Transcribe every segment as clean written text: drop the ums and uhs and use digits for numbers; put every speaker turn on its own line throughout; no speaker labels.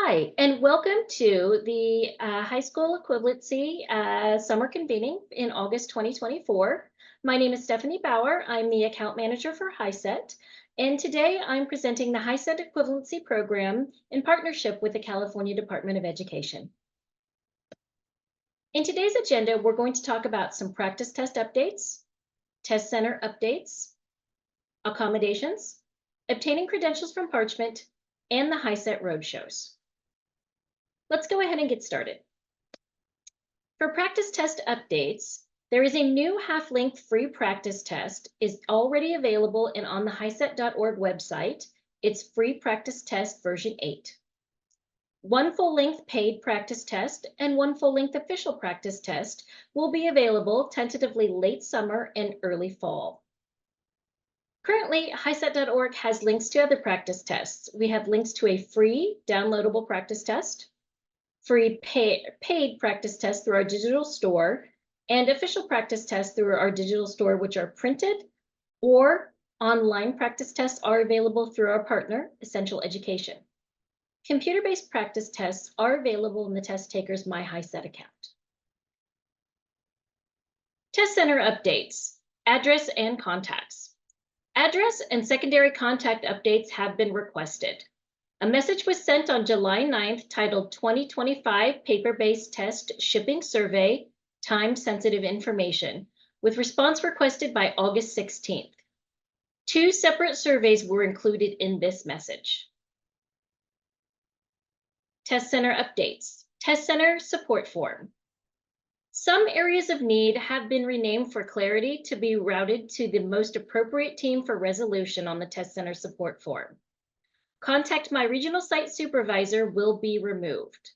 Hi, and welcome to the high school equivalency summer convening in August 2024. My name is Stephanie Bauer. I'm the account manager for HiSET, and today I'm presenting the HiSET equivalency program in partnership with the California Department of Education. In today's agenda, we're going to talk about some practice test updates, test center updates, accommodations, obtaining credentials from Parchment, and the HiSET roadshows. Let's go ahead and get started. For practice test updates, there is a new half-length free practice test is already available and on the hiset.org website. It's free practice test version 8. One full-length paid practice test and one full-length official practice test will be available tentatively late summer and early fall. Currently, hiset.org has links to other practice tests. We have links to a free downloadable practice test, free paid practice tests through our digital store, and official practice tests through our digital store, which are printed, or online practice tests are available through our partner, Essential Education. Computer-based practice tests are available in the test taker's My HiSET account. Test center updates, address and contacts. Address and secondary contact updates have been requested. A message was sent on July 9th titled 2025 Paper-Based Test Shipping Survey, Time-Sensitive Information, with response requested by August 16th. Two separate surveys were included in this message. Test center updates. Test center support form. Some areas of need have been renamed for clarity to be routed to the most appropriate team for resolution on the test center support form. Contact my regional site supervisor will be removed.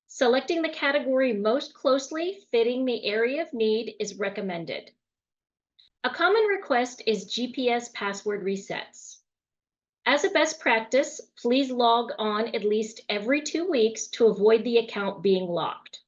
Selecting the category most closely fitting the area of need is recommended. A common request is GPS password resets. As a best practice, please log on at least every 2 weeks to avoid the account being locked.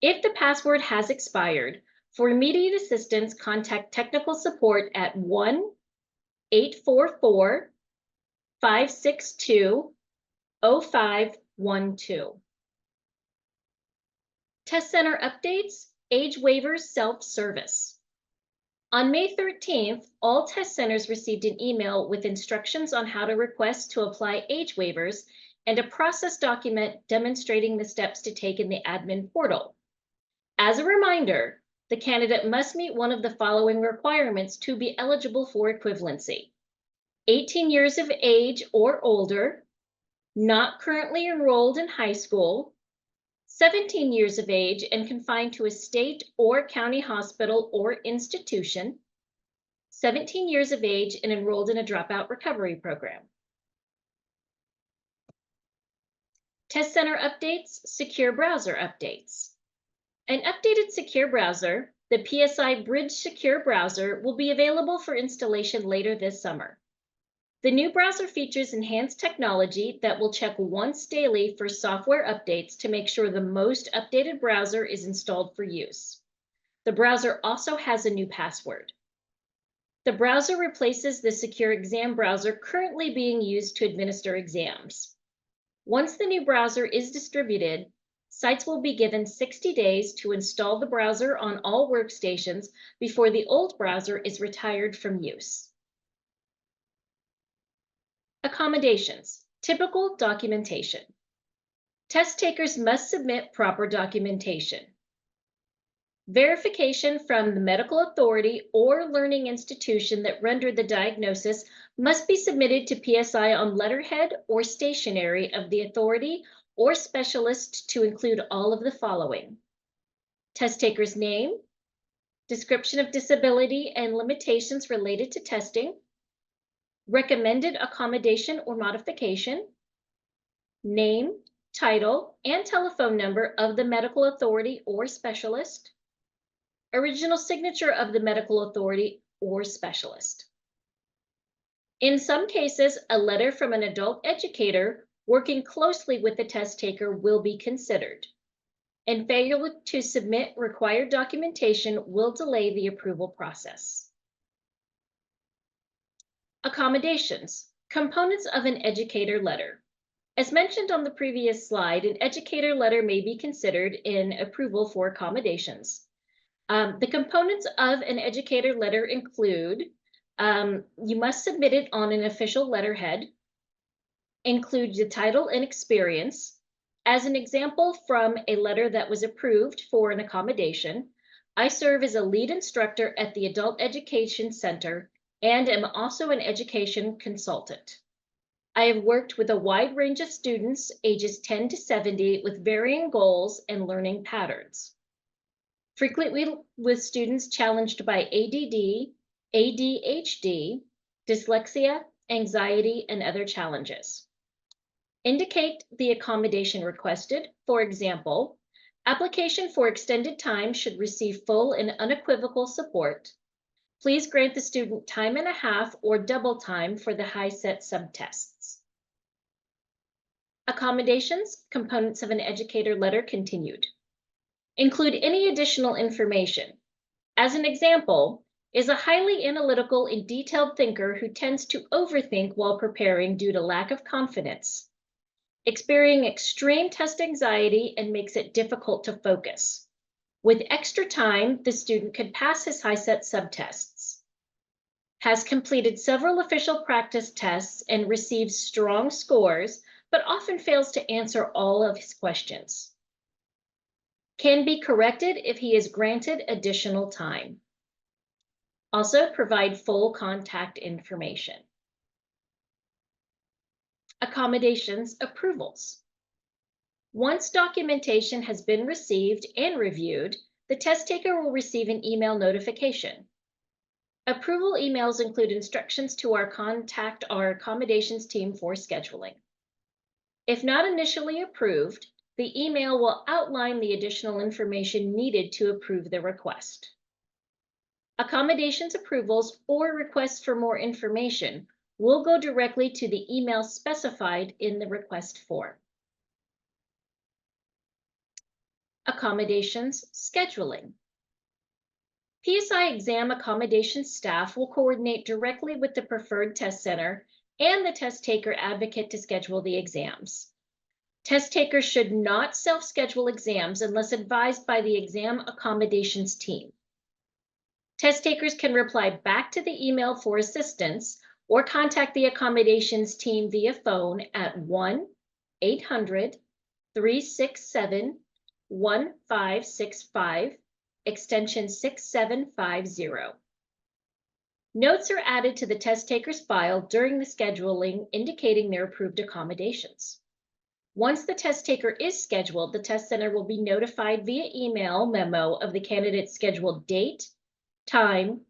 If the password has expired, for immediate assistance, contact technical support at 1-844-562-0512. Test center updates, age waivers self-service. On May 13th, all test centers received an email with instructions on how to request to apply age waivers and a process document demonstrating the steps to take in the admin portal. As a reminder, the candidate must meet one of the following requirements to be eligible for equivalency: 18 years of age or older, not currently enrolled in high school, 17 years of age and confined to a state or county hospital or institution, 17 years of age and enrolled in a dropout recovery program. Test center updates, secure browser updates. An updated secure browser, the PSI Bridge Secure Browser, will be available for installation later this summer. The new browser features enhanced technology that will check once daily for software updates to make sure the most updated browser is installed for use. The browser also has a new password. The browser replaces the secure exam browser currently being used to administer exams. Once the new browser is distributed, sites will be given 60 days to install the browser on all workstations before the old browser is retired from use. Accommodations, typical documentation. Test takers must submit proper documentation. Verification from the medical authority or learning institution that rendered the diagnosis must be submitted to PSI on letterhead or stationery of the authority or specialist to include all of the following: test taker's name, description of disability and limitations related to testing, recommended accommodation or modification, name, title, and telephone number of the medical authority or specialist, original signature of the medical authority or specialist. In some cases, a letter from an adult educator working closely with the test taker will be considered, and failure to submit required documentation will delay the approval process. Accommodations, components of an educator letter. As mentioned on the previous slide, an educator letter may be considered in approval for accommodations. The components of an educator letter include, you must submit it on an official letterhead, include the title and experience. As an example from a letter that was approved for an accommodation, I serve as a lead instructor at the Adult Education Center and am also an education consultant. I have worked with a wide range of students ages 10 to 70 with varying goals and learning patterns. Frequently with students challenged by ADD, ADHD, dyslexia, anxiety, and other challenges. Indicate the accommodation requested. For example, application for extended time should receive full and unequivocal support. Please grant the student time and a half or double time for the HiSET subtests. Accommodations, components of an educator letter continued. Include any additional information. As an example, is a highly analytical and detailed thinker who tends to overthink while preparing due to lack of confidence, experiencing extreme test anxiety and makes it difficult to focus. With extra time, the student could pass his HiSET subtests. Has completed several official practice tests and receives strong scores, but often fails to answer all of his questions. Can be corrected if he is granted additional time. Also, provide full contact information. Accommodations approvals. Once documentation has been received and reviewed, the test taker will receive an email notification. Approval emails include instructions to contact our accommodations team for scheduling. If not initially approved, the email will outline the additional information needed to approve the request. Accommodations approvals or requests for more information will go directly to the email specified in the request form. Accommodations scheduling. PSI exam accommodations staff will coordinate directly with the preferred test center and the test taker advocate to schedule the exams. Test takers should not self-schedule exams unless advised by the exam accommodations team. Test takers can reply back to the email for assistance or contact the accommodations team via phone at 1-800-367-1565, extension 6750. Notes are added to the test taker's file during the scheduling, indicating their approved accommodations. Once the test taker is scheduled, the test center will be notified via email memo of the candidate's scheduled date, time,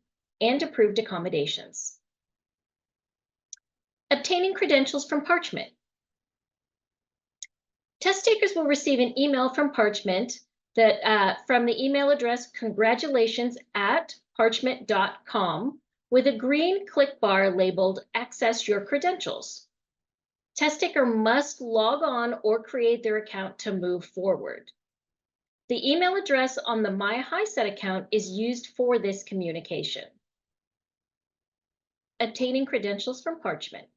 and approved accommodations. Obtaining credentials from Parchment. Test takers will receive an email from Parchment that from the email address congratulations@parchment.com with a green click bar labeled Access Your Credentials. Test taker must log on or create their account to move forward. The email address on the My HiSET account is used for this communication. Obtaining credentials from Parchment.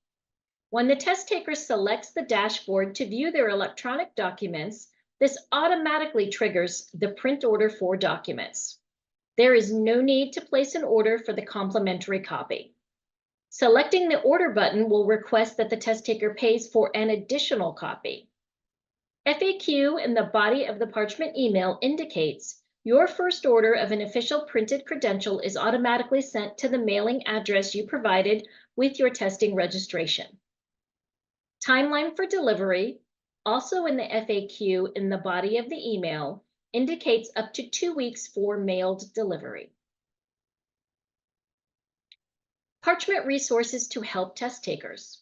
When the test taker selects the dashboard to view their electronic documents, this automatically triggers the print order for documents. There is no need to place an order for the complimentary copy. Selecting the order button will request that the test taker pays for an additional copy. FAQ in the body of the Parchment email indicates your first order of an official printed credential is automatically sent to the mailing address you provided with your testing registration. Timeline for delivery, also in the FAQ in the body of the email, indicates up to 2 weeks for mailed delivery. Parchment resources to help test takers.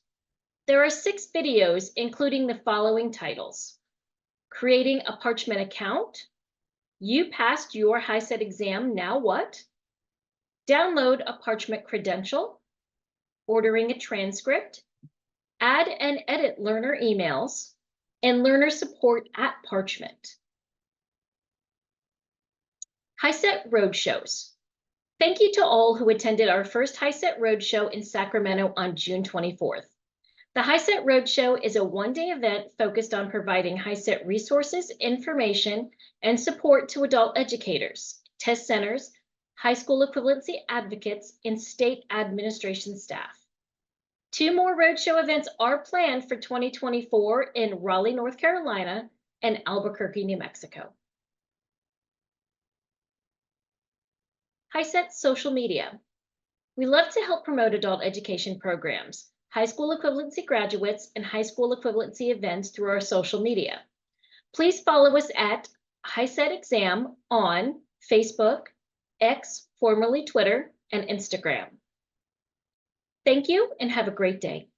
There are 6 videos, including the following titles: Creating a Parchment account, You passed your HiSET exam, now what? Download a Parchment credential, Ordering a transcript, Add and edit learner emails, and learner support at Parchment. HiSET Roadshows. Thank you to all who attended our first HiSET Roadshow in Sacramento on June 24th. The HiSET Roadshow is a one-day event focused on providing HiSET resources, information, and support to adult educators, test centers, high school equivalency advocates, and state administration staff. 2 more Roadshow events are planned for 2024 in Raleigh, North Carolina, and Albuquerque, New Mexico. HiSET social media. We love to help promote adult education programs, high school equivalency graduates, and high school equivalency events through our social media. Please follow us at HiSET Exam on Facebook, X, formerly Twitter, and Instagram. Thank you and have a great day.